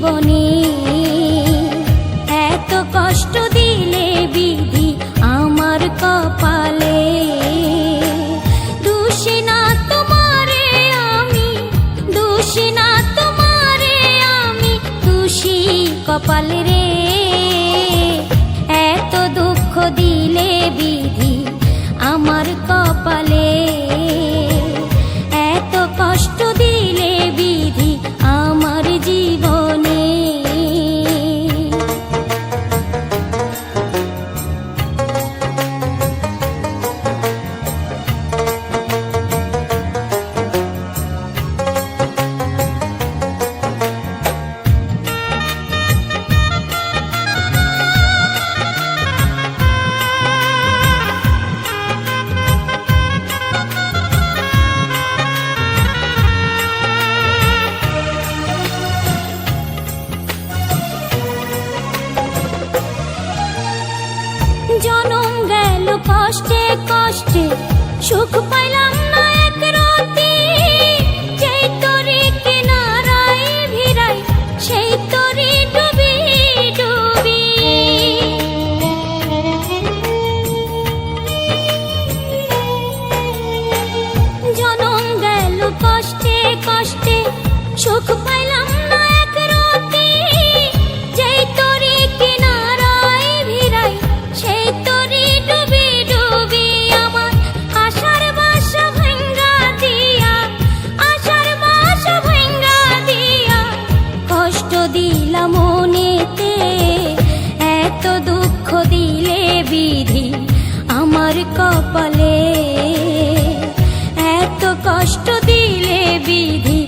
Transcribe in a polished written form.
জীবনে এত কষ্ট দিলে বিধি আমার কপালে। দোষী না তোমারে আমি, দোষী না তোমারে আমি, দোষী কপাল রে। এত দুঃখ দিলে বিধি আমার কপালে, এত কষ্ট দিলে বিধি আমার জীবনে। জনম গেল কষ্টে কষ্টে, সুখ পাইলাম না এক রাতে। যেই তরি কিনারায় ভিড়াই, সেই তরি ডুবি ডুবি। জনম গেল কষ্টে কষ্টে, সুখ পাইলাম না এক রাতে। যেই তরি কিনারায় ভিড়াই, সেই তরি ডুবি ডুবি। আমার আশার বাসা ভাঙ্গা দিয়া, আশার বাসা ভাঙ্গা দিয়া, কষ্ট দিলা মনেতে। এত দুঃখ দিলে বিধি আমার কপালে, এত কষ্ট দিলে বিধি